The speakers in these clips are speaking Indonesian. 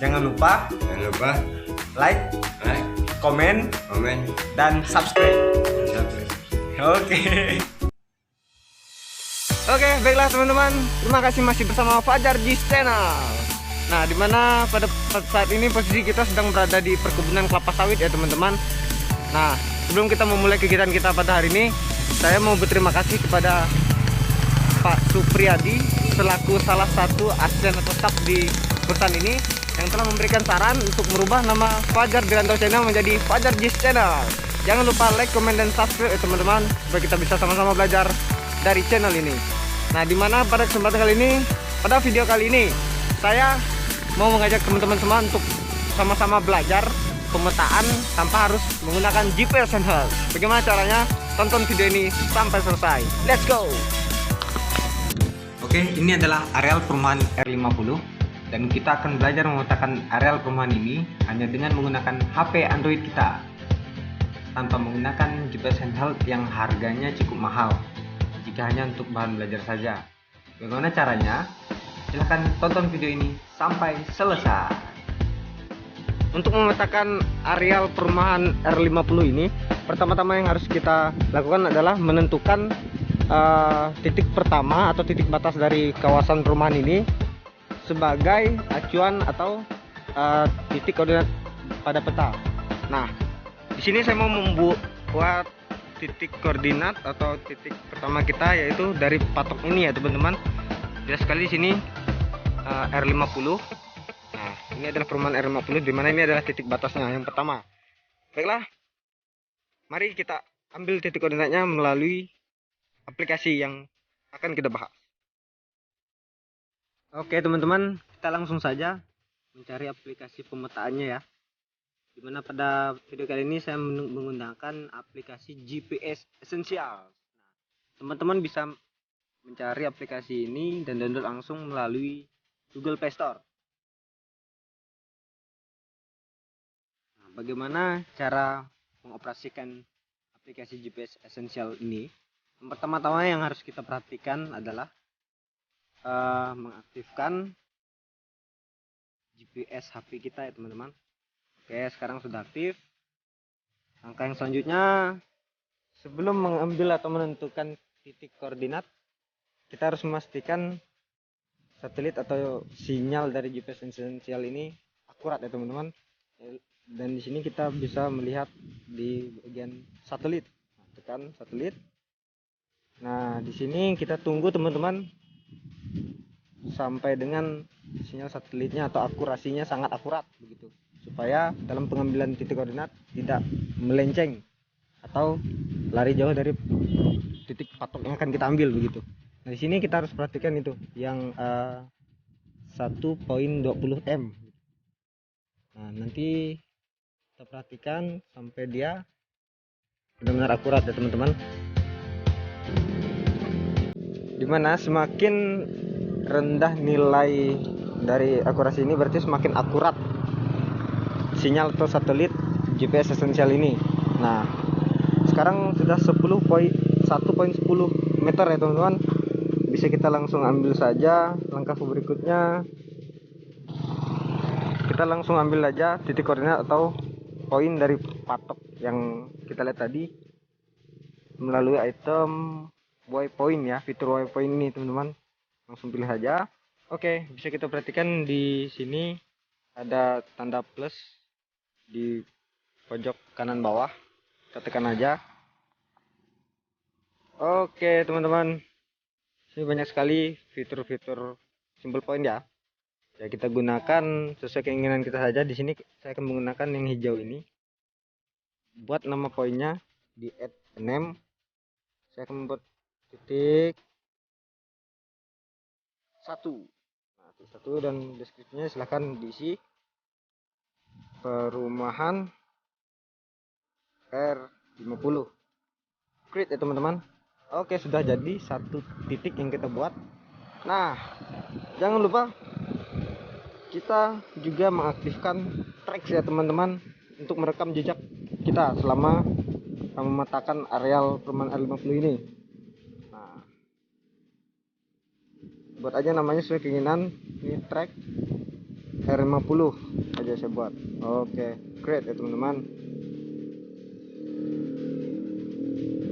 Jangan lupa like, komen, dan subscribe. Oke. Oke, baiklah teman-teman. Terima kasih masih bersama Fajar Jis Channel. Nah, dimana pada saat ini posisi kita sedang berada di perkebunan kelapa sawit ya teman-teman. Nah, sebelum kita memulai kegiatan kita pada hari ini, saya mau berterima kasih kepada Pak Supriyadi selaku salah satu asisten atau staff di perusahaan ini yang telah memberikan saran untuk merubah nama Fajar Dirantau Channel menjadi Fajar Jis Channel. Jangan lupa like, komen, dan subscribe ya teman-teman, supaya kita bisa sama-sama belajar dari channel ini. Nah, dimana pada kesempatan kali ini, pada video kali ini, saya mau mengajak teman-teman semua untuk sama-sama belajar pemetaan tanpa harus menggunakan GPS handheld. Bagaimana caranya? Tonton video ini sampai selesai. Let's go! Oke, ini adalah areal perumahan R50 dan kita akan belajar memetakan areal perumahan ini hanya dengan menggunakan HP Android kita tanpa menggunakan GPS handheld yang harganya cukup mahal jika hanya untuk bahan belajar saja. Bagaimana caranya? Silahkan tonton video ini sampai selesai. Untuk memetakan areal perumahan R50 ini, pertama-tama yang harus kita lakukan adalah menentukan titik pertama atau titik batas dari kawasan perumahan ini sebagai acuan atau titik koordinat pada peta. Nah, di sini saya mau membuat titik koordinat atau titik pertama kita, yaitu dari patok ini ya teman-teman. Jelas sekali di sini R50. Nah, ini adalah perumahan R50 di mana ini adalah titik batasnya yang pertama. Baiklah, mari kita ambil titik koordinatnya melalui aplikasi yang akan kita bahas. Oke teman-teman, kita langsung saja mencari aplikasi pemetaannya ya. Dimana pada video kali ini saya menggunakan aplikasi GPS Essential. Nah, teman-teman bisa mencari aplikasi ini dan download langsung melalui Google Play Store. Nah, bagaimana cara mengoperasikan aplikasi GPS Essential ini? Yang pertama-tama yang harus kita perhatikan adalah mengaktifkan GPS HP kita ya teman-teman. Oke, sekarang sudah aktif. Langkah yang selanjutnya, sebelum mengambil atau menentukan titik koordinat, kita harus memastikan satelit atau sinyal dari GPS Essential ini akurat ya teman-teman. Dan di sini kita bisa melihat di bagian satelit. Nah, tekan satelit. Nah, di sini kita tunggu teman-teman sampai dengan sinyal satelitnya atau akurasinya sangat akurat begitu, supaya dalam pengambilan titik koordinat tidak melenceng atau lari jauh dari titik patok yang akan kita ambil begitu. Nah, di sini kita harus perhatikan itu yang 1.20 m. Nah, nanti kita perhatikan sampai dia benar-benar akurat ya teman-teman. Dimana semakin rendah nilai dari akurasi ini berarti semakin akurat sinyal atau satelit GPS Essential ini. Nah, sekarang sudah 1.10 meter ya teman-teman. Bisa kita langsung ambil saja langkah berikutnya. Kita langsung ambil aja titik koordinat atau poin dari patok yang kita lihat tadi melalui item waypoint ya, fitur waypoint ini teman-teman. Langsung pilih aja. Oke, bisa kita perhatikan di sini ada tanda plus di pojok kanan bawah. Kita tekan aja. Oke teman-teman, ini banyak sekali fitur-fitur simbol point ya. Ya, kita gunakan sesuai keinginan kita saja. Di sini saya akan menggunakan yang hijau ini. Buat nama poinnya di add name, saya akan membuat titik 1. Nah, titik 1 dan deskripsinya silahkan diisi. Perumahan R50. Create ya teman-teman. Oke, sudah jadi satu titik yang kita buat. Nah, jangan lupa kita juga mengaktifkan tracks ya teman-teman untuk merekam jejak kita selama memetakan areal perumahan R50 ini. Nah, buat aja namanya sesuai keinginan. Ini track R50 aja saya buat. Oke, great ya teman-teman.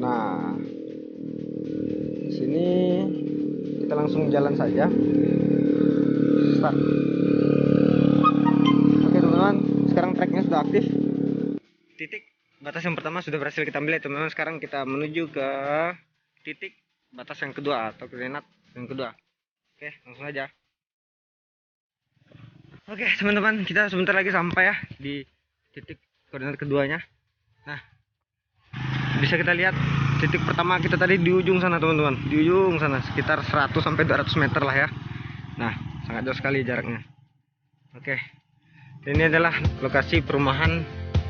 Nah, di sini kita langsung jalan saja. Start. Oke teman-teman, sekarang tracknya sudah aktif. Titik batas yang pertama sudah berhasil kita ambil ya teman-teman. Sekarang kita menuju ke titik batas yang kedua atau koordinat yang kedua. Oke, langsung aja. Oke teman-teman, kita sebentar lagi sampai ya di titik koordinat keduanya. Nah, bisa kita lihat titik pertama kita tadi di ujung sana teman-teman, di ujung sana sekitar 100 sampai 200 meter lah ya. Nah, sangat jauh sekali jaraknya. Oke, ini adalah lokasi perumahan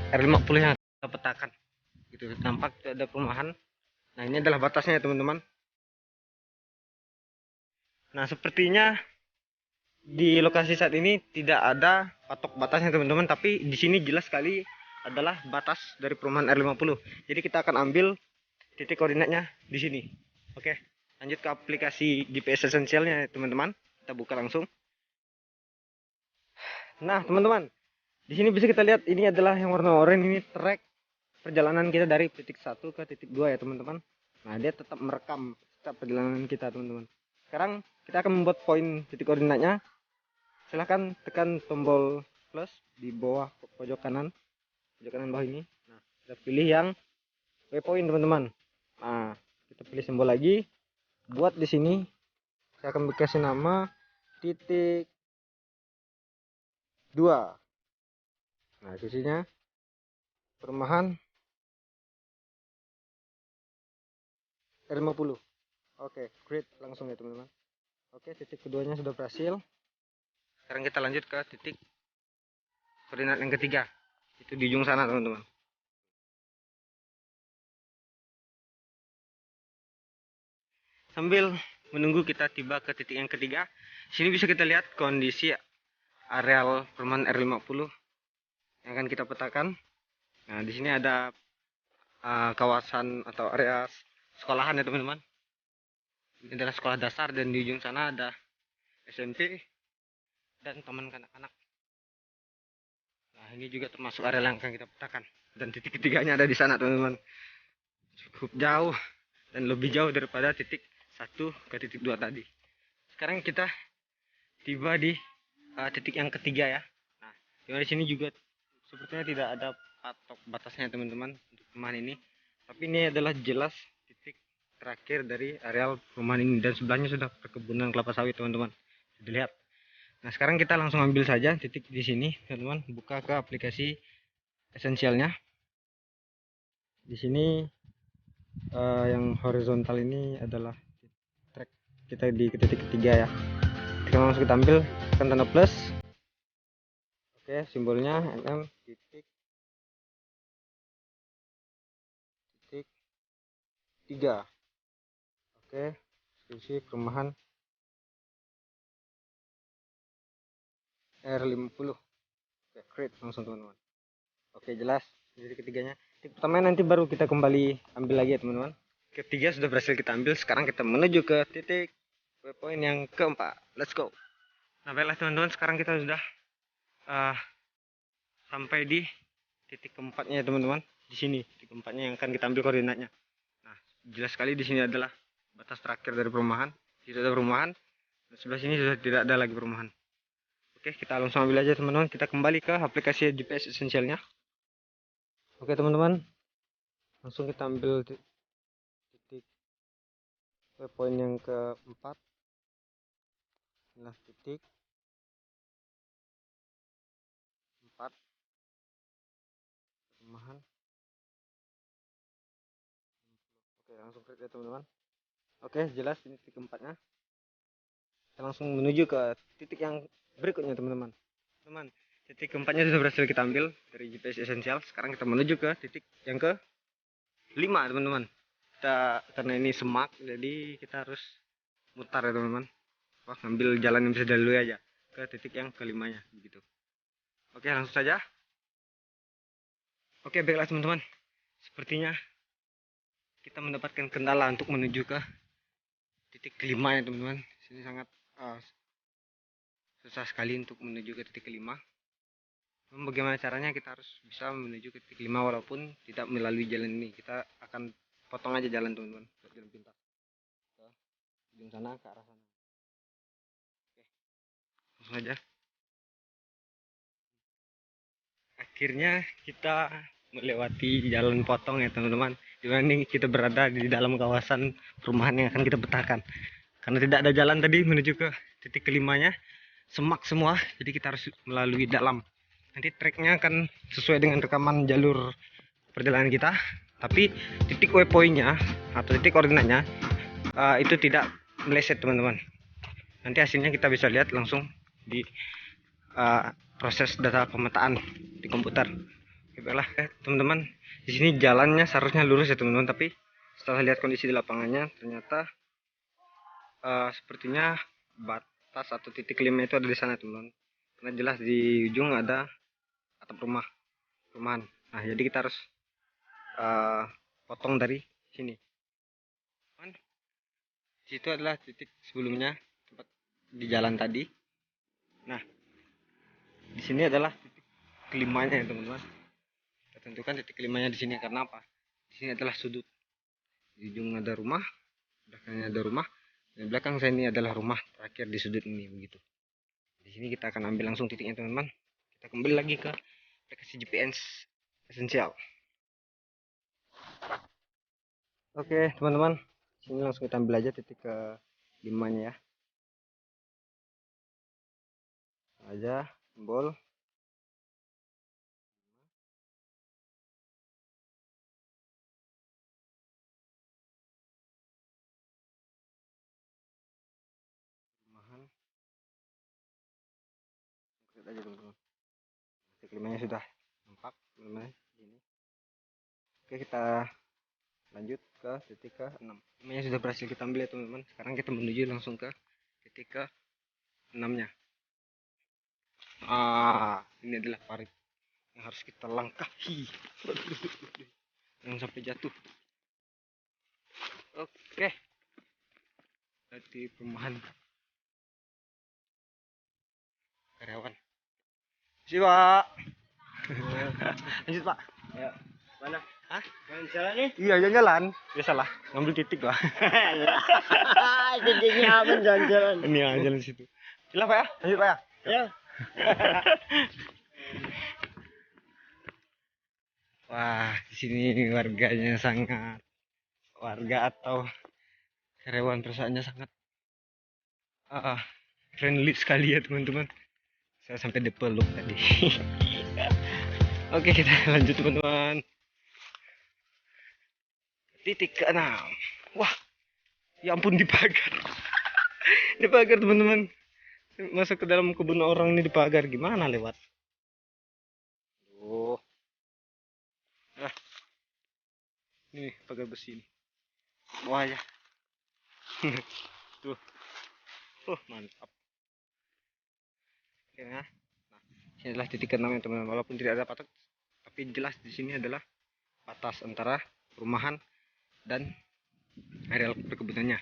R50 yang kita petakan. Gitu, tampak ada perumahan. Nah, ini adalah batasnya ya teman-teman. Nah, sepertinya di lokasi saat ini tidak ada patok batasnya teman-teman, tapi di sini jelas sekali adalah batas dari perumahan R50. Jadi kita akan ambil titik koordinatnya di sini. Oke, lanjut ke aplikasi GPS esensialnya teman-teman. Kita buka langsung. Nah teman-teman, di sini bisa kita lihat ini adalah yang warna oranye, ini track perjalanan kita dari titik 1 ke titik 2 ya teman-teman. Nah, dia tetap merekam setiap perjalanan kita teman-teman. Sekarang kita akan membuat poin titik koordinatnya. Silahkan tekan tombol plus di bawah pojok kanan bawah ini. Nah, kita pilih yang waypoint teman-teman. Nah, kita pilih simbol lagi. Buat di sini saya akan kasih nama titik 2. Nah, sisinya perumahan R50. Oke, great, langsung ya teman-teman. Oke, titik keduanya sudah berhasil. Sekarang kita lanjut ke titik koordinat yang ketiga. Itu di ujung sana teman-teman. Sambil menunggu kita tiba ke titik yang ketiga, sini bisa kita lihat kondisi areal perumahan R50 yang akan kita petakan. Nah, di sini ada kawasan atau area sekolahan ya teman-teman. Ini adalah sekolah dasar dan di ujung sana ada SMP dan taman kanak-kanak. Nah, ini juga termasuk area yang akan kita petakan. Dan titik ketiganya ada di sana teman-teman. Cukup jauh dan lebih jauh daripada titik 1 ke titik 2 tadi. Sekarang kita tiba di titik yang ketiga ya. Nah, di sini juga sepertinya tidak ada patok batasnya teman-teman untuk perumahan ini. Tapi ini adalah jelas titik terakhir dari areal perumahan ini dan sebelahnya sudah perkebunan kelapa sawit teman-teman. Sudah lihat. Nah, sekarang kita langsung ambil saja titik di sini teman-teman. Buka ke aplikasi esensialnya. Di sini yang horizontal ini adalah track kita di titik ketiga ya. Kita langsung kita ambil tekan tanda plus. Oke, simbolnya mm titik 3. Oke, sisi perumahan R50. Oke, create langsung teman-teman. Oke, jelas. Jadi ketiganya. Titik pertama nanti baru kita kembali ambil lagi ya teman-teman. Ketiga sudah berhasil kita ambil. Sekarang kita menuju ke titik waypoint yang keempat. Let's go. Nah, baiklah teman-teman, sekarang kita sudah sampai di titik keempatnya ya teman-teman. Di sini titik keempatnya yang akan kita ambil koordinatnya. Nah, jelas sekali di sini adalah batas terakhir dari perumahan. Tidak ada perumahan. Dan sebelah sini sudah tidak ada lagi perumahan. Oke, kita langsung ambil aja teman-teman. Kita kembali ke aplikasi GPS esensialnya. Oke teman-teman, langsung kita ambil titik waypoint yang keempat. Inilah titik 4 perumahan. Oke, langsung klik ya teman-teman. Oke, jelas ini titik keempatnya. Kita langsung menuju ke titik yang berikutnya teman-teman. Teman, titik keempatnya sudah berhasil kita ambil dari GPS esensial. Sekarang kita menuju ke titik yang ke 5 teman-teman. Karena ini semak, jadi kita harus mutar ya teman-teman. Wah, ngambil jalan yang bisa dilalui aja ke titik yang kelimanya begitu. Oke, langsung saja. Oke, baiklah teman-teman. Sepertinya kita mendapatkan kendala untuk menuju ke titik kelima ya teman-teman. Sini sangat susah sekali untuk menuju ke titik kelima. Bagaimana caranya kita harus bisa menuju ke titik 5 walaupun tidak melalui jalan ini. Kita akan potong aja jalan teman-teman, jalan pintas ke ujung sana, ke arah sana. Oke, langsung aja. Akhirnya kita melewati jalan potong ya teman-teman. Dimana kita berada di dalam kawasan perumahan yang akan kita petakan. Karena tidak ada jalan tadi menuju ke titik kelimanya, semak semua, jadi kita harus melalui dalam. Nanti treknya akan sesuai dengan rekaman jalur perjalanan kita, tapi titik waypointnya atau titik koordinatnya itu tidak meleset teman-teman. Nanti hasilnya kita bisa lihat langsung di proses data pemetaan di komputer. Baiklah teman-teman, di sini jalannya seharusnya lurus ya teman-teman, tapi setelah lihat kondisi di lapangannya ternyata sepertinya batas atau titik kelima itu ada di sana teman-teman. Karena jelas di ujung ada atap perumahan. Nah jadi kita harus potong dari sini. Situ adalah titik sebelumnya tempat di jalan tadi. Nah di sini adalah titik kelimanya ya teman-teman. Kita tentukan titik kelimanya di sini karena apa? Di sini adalah sudut. Di ujung ada rumah, belakangnya ada rumah, dan belakang saya ini adalah rumah terakhir di sudut ini begitu. Di sini kita akan ambil langsung titiknya teman-teman. Kita kembali lagi ke aplikasi GPS esensial. Oke teman-teman, sini langsung kita ambil aja titik ke 5-nya ya. Aja tombol. Rumahan. Lihat aja teman-teman. Titik 5-nya sudah nampak teman-teman ini. Oke, kita lanjut ke titik ke 6. 5-nya sudah berhasil kita ambil ya teman-teman. Sekarang kita menuju langsung ke titik ke 6-nya. Ini adalah parit yang harus kita langkahi. Jangan sampai jatuh. Oke. Berarti perumahan karyawan. Siapa? Lanjut Pak. Ya. Mana? Hah? Mana jalan nih? Iya jalan. Biasalah ngambil titik lah. Titiknya apa jalan-jalan? Ini ya jalan situ. Silah Pak ya. Lanjut Pak ya. Ya. Wah, di sini warganya warga atau karyawan perusahaannya sangat friendly sekali ya teman-teman. Saya sampai dipeluk tadi. Oke, kita lanjut teman-teman. Titik ke-6. Wah, ya ampun dipagar. Dipagar teman-teman. Masuk ke dalam kebun orang ini dipagar, gimana lewat? Oh. Nah. Ini pagar besi ini. Wah ya. Tuh. Mantap. Oke ya. Nah, ini adalah titik ke-6 ya teman-teman. Walaupun tidak ada patok, tapi jelas di sini adalah batas antara perumahan dan areal perkebunannya.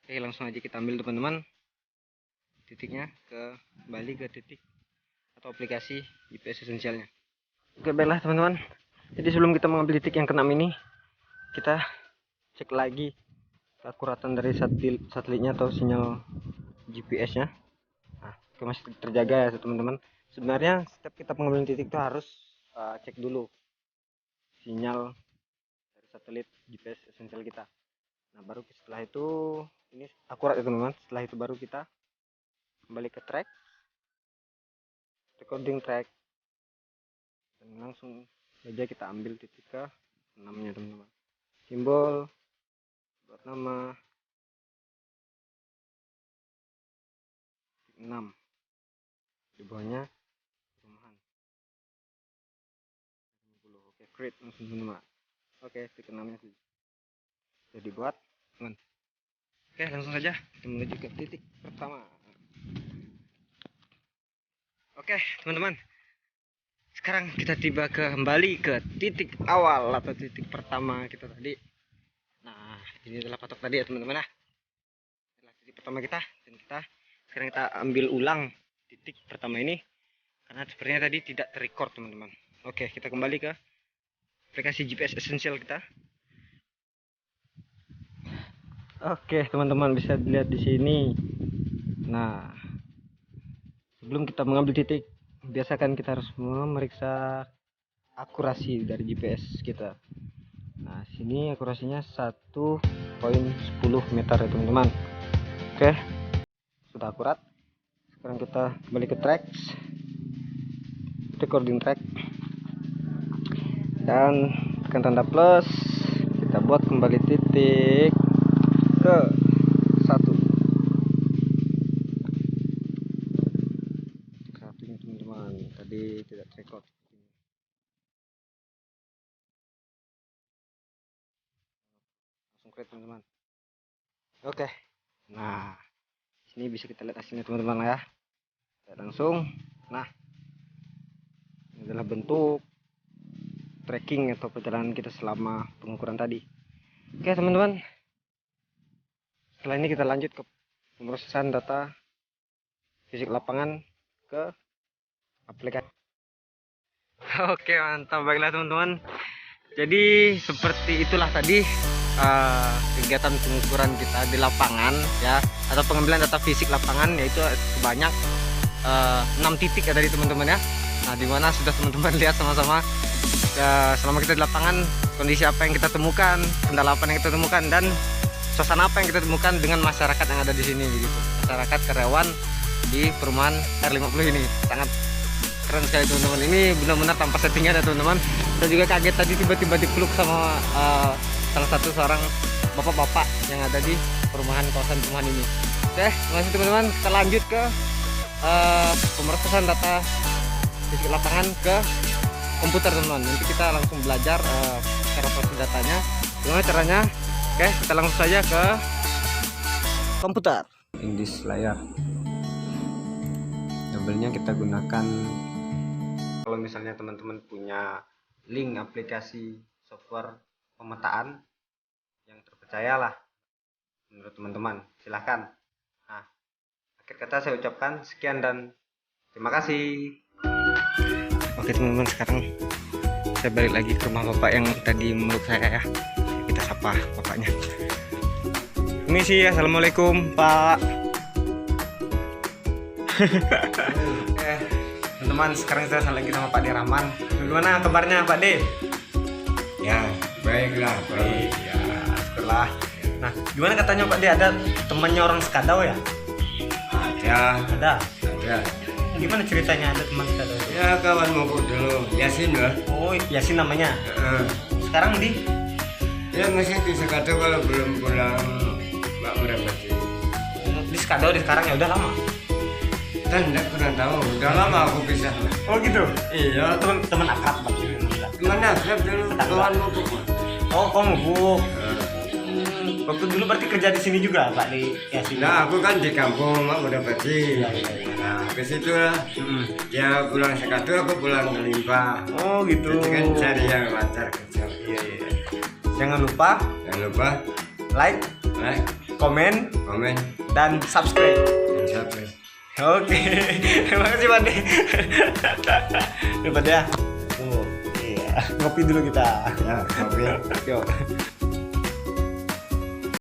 Oke, langsung aja kita ambil teman-teman titiknya, kembali ke titik atau aplikasi GPS esensialnya. Oke baiklah teman-teman, jadi sebelum kita mengambil titik yang ke-6 ini, kita cek lagi keakuratan dari satelitnya atau sinyal GPS-nya. Nah, masih terjaga ya teman-teman. Sebenarnya setiap kita mengambil titik itu harus cek dulu sinyal dari satelit GPS esensial kita. Nah baru setelah itu ini akurat ya teman-teman. Setelah itu baru kita kembali ke track, recording track, dan langsung saja kita ambil titik ke 6-nya teman-teman. Simbol buat nama 6, di bawahnya perumahan. Oke, create langsung teman-teman. Oke, titik 6-nya sudah dibuat teman. Oke, langsung saja kita menuju ke titik pertama. Oke teman-teman, sekarang kita tiba kembali ke titik awal atau titik pertama kita tadi. Nah ini adalah patok tadi ya teman-teman. Adalah titik pertama kita, dan sekarang kita ambil ulang titik pertama ini karena sepertinya tadi tidak terrecord teman-teman. Oke, kita kembali ke aplikasi GPS Essential kita. Oke teman-teman, bisa dilihat di sini. Nah, sebelum kita mengambil titik, biasakan kita harus memeriksa akurasi dari GPS kita. Nah, sini akurasinya 1,10 meter ya teman-teman. Oke, sudah akurat. Sekarang kita kembali ke tracks, recording track, dan tekan tanda plus. Kita buat kembali titik ke 1 ini teman-teman, tadi tidak record. Langsung create teman-teman. Oke, nah sini bisa kita lihat hasilnya teman-teman ya. Kita langsung, nah ini adalah bentuk tracking atau perjalanan kita selama pengukuran tadi. Oke teman-teman, setelah ini kita lanjut ke pemrosesan data fisik lapangan ke aplikasi. Oke, mantap. Baiklah teman-teman, jadi seperti itulah tadi kegiatan pengukuran kita di lapangan ya, atau pengambilan data fisik lapangan, yaitu sebanyak 6 titik ya tadi teman-teman ya. Nah, dimana sudah teman-teman lihat sama-sama selama kita di lapangan, kondisi apa yang kita temukan, kendala apa yang kita temukan, dan suasana apa yang kita temukan dengan masyarakat yang ada di sini gitu. Masyarakat karyawan di perumahan R50 ini sangat keren sekali teman-teman. Ini benar-benar tanpa settingan ya teman-teman. Saya juga kaget tadi tiba-tiba dipeluk sama salah satu seorang bapak-bapak yang ada di kawasan perumahan ini. Oke, terima kasih teman-teman. Kita lanjut ke pemrosesan data fisik lapangan ke komputer teman-teman. Nanti kita langsung belajar cara proses datanya, gimana caranya. Oke, kita langsung saja ke komputer. Indis layar. Tabelnya kita gunakan, kalau misalnya teman-teman punya link aplikasi software pemetaan yang terpercaya lah menurut teman-teman, silahkan. Nah, akhir kata saya ucapkan sekian dan terima kasih. Oke teman-teman, sekarang saya balik lagi ke rumah bapak yang tadi meluk saya ya. Kita sapa bapaknya. Permisi, assalamualaikum Pak. Teman-teman, sekarang saya lagi sama Pak De Rahman. Gimana kabarnya Pak De? Ya, baiklah, baik. Ya, syukurlah. Nah, gimana katanya Pak De ada temannya orang Sekadau ya? Ada. Gimana ceritanya ada teman Sekadau? Ya, kawan mogok dulu, Yasin lah. Oh, Yasin namanya. Sekarang di? Ya masih di Sekadau, kalau belum pulang Mbak Murabati. Di Sekadau di sekarang ya udah lama. Tidak pernah tahu, udah lama aku pisah lah. Oh gitu? Iya, Teman akrab Pak. teman akrab dulu, kawan mogok. Oh, kamu buk. Waktu dulu berarti kerja di sini juga Pak di Yasin? Nah, aku kan di kampung Mbak Murabati. Iya. Nah, ke situ lah. Dia pulang Sekadau, aku pulang ke Limpa. Oh gitu. Jadi kan cari yang lancar kerja. Iya. Jangan lupa like, komen, dan subscribe. Oke, terima kasih Pak De. Pak De ya. Iya, ngopi dulu kita. Ya, ngopi. Yuk.